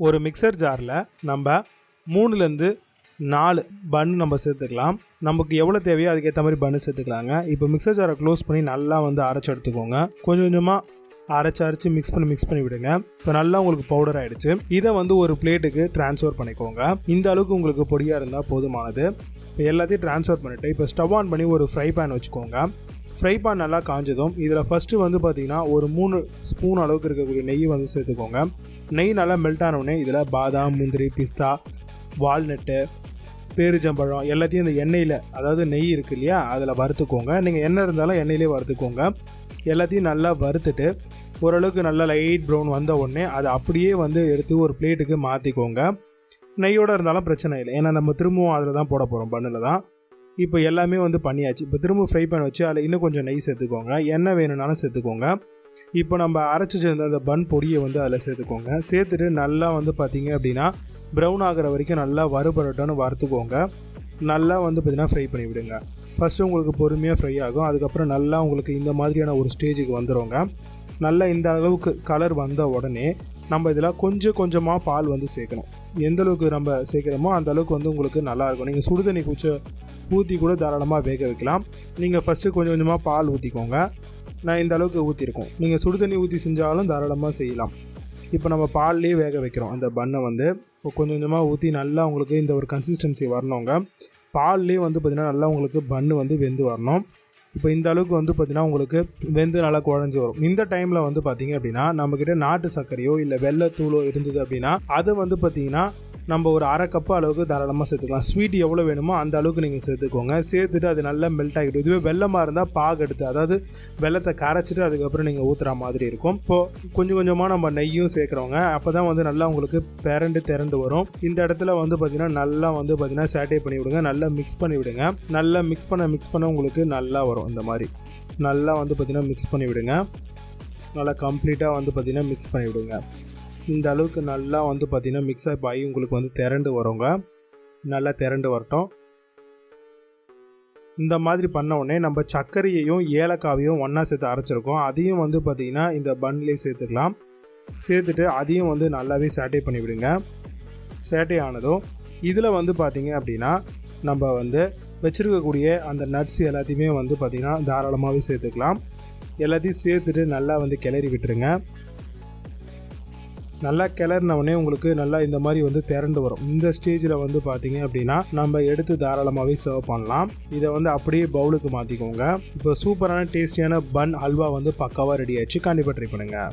ஒரு மிக்சர் ஜாரில் நம்ம 3லேருந்து 4 பன் நம்ம சேர்த்துக்கலாம். நமக்கு எவ்வளோ தேவையோ அதுக்கேற்ற மாதிரி பன்னு சேர்த்துக்கலாங்க. இப்போ மிக்சர் ஜாரை க்ளோஸ் பண்ணி நல்லா அரைச்சி எடுத்துக்கோங்க. கொஞ்சம் கொஞ்சமாக அரைச்சி மிக்ஸ் பண்ணி விடுங்க. இப்போ நல்லா உங்களுக்கு பவுடர் ஆகிடுச்சு. இதை ஒரு பிளேட்டுக்கு ட்ரான்ஸ்ஃபர் பண்ணிக்கோங்க. இந்த அளவுக்கு உங்களுக்கு பொடியாக இருந்தால் போதுமானது. இப்போ எல்லாத்தையும் ட்ரான்ஸ்ஃபர் பண்ணிவிட்டு இப்போ ஸ்டவ் ஆன் பண்ணி ஒரு ஃப்ரை பேன் வச்சுக்கோங்க. ஃப்ரை பேன் நல்லா காஞ்சதும் இதில் ஃபஸ்ட்டு பார்த்திங்கன்னா ஒரு 3 ஸ்பூன் அளவுக்கு இருக்கக்கூடிய நெய் சேர்த்துக்கோங்க. நெய் நல்லா மெல்ட் ஆனவுடனே இதில் பாதாம், முந்திரி, பிஸ்தா, வால்நட்டு, பேரிச்சம்பழம் எல்லாத்தையும் இந்த எண்ணெயில், அதாவது நெய் இருக்குது இல்லையா, அதில் வறுத்துக்கோங்க. நீங்கள் எண்ணெய் இருந்தாலும் எண்ணெயிலே வறுத்துக்கோங்க. எல்லாத்தையும் நல்லா வறுத்துட்டு ஓரளவுக்கு நல்லா லைட் ப்ரௌன் வந்த உடனே அதை அப்படியே எடுத்து ஒரு பிளேட்டுக்கு மாற்றிக்கோங்க. நெய்யோடு இருந்தாலும் பிரச்சனை இல்லை, ஏன்னா நம்ம திரும்பவும் அதில் தான் போட போகிறோம், பன்னில் தான். இப்போ எல்லாமே பண்ணியாச்சு. இப்போ திரும்ப ஃப்ரை பேன் வச்சு அதில் இன்னும் கொஞ்சம் நெய் சேர்த்துக்கோங்க. எண்ணெய் வேணும்னாலும் சேர்த்துக்கோங்க. இப்போ நம்ம அரைச்சி சேர்ந்த அந்த பன் பொடியை அதில் சேர்த்துக்கோங்க. சேர்த்துட்டு நல்லா பார்த்திங்க அப்படின்னா ப்ரௌன் ஆகிற வரைக்கும் நல்லா வறுபடட்டோன்னு வறுத்துக்கோங்க. நல்லா பார்த்திங்கன்னா ஃப்ரை பண்ணி விடுங்க. ஃபஸ்ட்டு உங்களுக்கு பொறுமையாக ஃப்ரை ஆகும். அதுக்கப்புறம் நல்லா உங்களுக்கு இந்த மாதிரியான ஒரு ஸ்டேஜுக்கு வந்துடுங்க. நல்லா இந்த அளவுக்கு கலர் வந்த உடனே நம்ம இதில் கொஞ்சம் கொஞ்சமாக பால் சேர்க்கணும். எந்த அளவுக்கு நம்ம சேர்க்குறோமோ அந்த அளவுக்கு உங்களுக்கு நல்லாயிருக்கும். நீங்கள் சுடுதண்ணி ஊற்றி கூட தாராளமாக வேக வைக்கலாம். நீங்கள் ஃபஸ்ட்டு கொஞ்சம் கொஞ்சமாக பால் ஊற்றிக்கோங்க. நான் இந்த அளவுக்கு ஊற்றிருக்கோம். நீங்கள் சுடுதண்ணி ஊற்றி செஞ்சாலும் தாராளமாக செய்யலாம். இப்போ நம்ம பால்லேயே வேக வைக்கிறோம். அந்த பன்னை கொஞ்சம் கொஞ்சமாக ஊற்றி நல்லா உங்களுக்கு இந்த ஒரு கன்சிஸ்டன்சி வரணுங்க. பால்லேயே பார்த்திங்கன்னா நல்லா உங்களுக்கு பன்னு வெந்து வரணும். இப்போ இந்த அளவுக்கு பார்த்திங்கன்னா உங்களுக்கு வெந்து நல்லா குழஞ்சி வரும். இந்த டைமில் பார்த்திங்க அப்படின்னா நம்மக்கிட்ட நாட்டு சர்க்கரையோ இல்லை வெள்ளத்தூளோ இருந்தது அப்படின்னா அதை பார்த்திங்கன்னா நம்ம ஒரு 1/2 கப்பு அளவுக்கு தாராளமாக சேர்த்துக்கலாம். ஸ்வீட் எவ்வளோ வேணுமோ அந்த அளவுக்கு நீங்கள் சேர்த்துக்கோங்க. சேர்த்துட்டு அது நல்லா மெல்ட் ஆகிடும். இதுவே வெள்ளமாக இருந்தால் பாகு எடுத்து, அதாவது வெள்ளத்தை கரைச்சிட்டு அதுக்கப்புறம் நீங்கள் ஊற்றுற மாதிரி இருக்கும். இப்போது கொஞ்சம் கொஞ்சமாக நம்ம நெய்யும் சேர்க்குறோங்க. அப்போ தான் நல்லா உங்களுக்கு திரண்டு வரும். இந்த இடத்துல பார்த்திங்கன்னா நல்லா பார்த்திங்கன்னா சாட்டே பண்ணி விடுங்க. நல்லா மிக்ஸ் பண்ணி விடுங்க. நல்லா மிக்ஸ் பண்ண உங்களுக்கு நல்லா வரும். இந்த மாதிரி நல்லா பார்த்திங்கன்னா மிக்ஸ் பண்ணி விடுங்க. நல்லா கம்ப்ளீட்டாக பார்த்திங்கன்னா மிக்ஸ் பண்ணி விடுங்க. இந்த அளவுக்கு நல்லா பார்த்திங்கன்னா மிக்ஸ் அப் ஆகி உங்களுக்கு திரண்டு வருங்க. நல்லா திரண்டு வரட்டும். இந்த மாதிரி பண்ண உடனே நம்ம சர்க்கரையையும் ஏலக்காவையும் ஒன்றா சேர்த்து அரைச்சிருக்கோம். அதையும் பார்த்திங்கன்னா இந்த பன்லேயே சேர்த்துக்கலாம். சேர்த்துட்டு அதையும் நல்லாவே சாட்டே பண்ணி விடுங்க. சாட்டே ஆனதும் இதில் பார்த்திங்க அப்படின்னா நம்ம வச்சுருக்கக்கூடிய அந்த நட்ஸ் எல்லாத்தையுமே பார்த்திங்கன்னா தாராளமாகவே சேர்த்துக்கலாம். எல்லாத்தையும் சேர்த்துட்டு நல்லா கிளறி விட்டுருங்க. நல்லா கிளறினவுடனே உங்களுக்கு நல்லா இந்த மாதிரி திரண்டு வரும். இந்த ஸ்டேஜில் பார்த்திங்க அப்படின்னா நம்ம எடுத்து தாராளமாகவே சர்வ் பண்ணலாம். இதை அப்படியே பவுலுக்கு மாற்றிக்கோங்க. இப்போ சூப்பரான டேஸ்டியான பன் அல்வா பக்காவாக ரெடி ஆயிடுச்சு. கண்டிப்பாக ட்ரை பண்ணுங்கள்.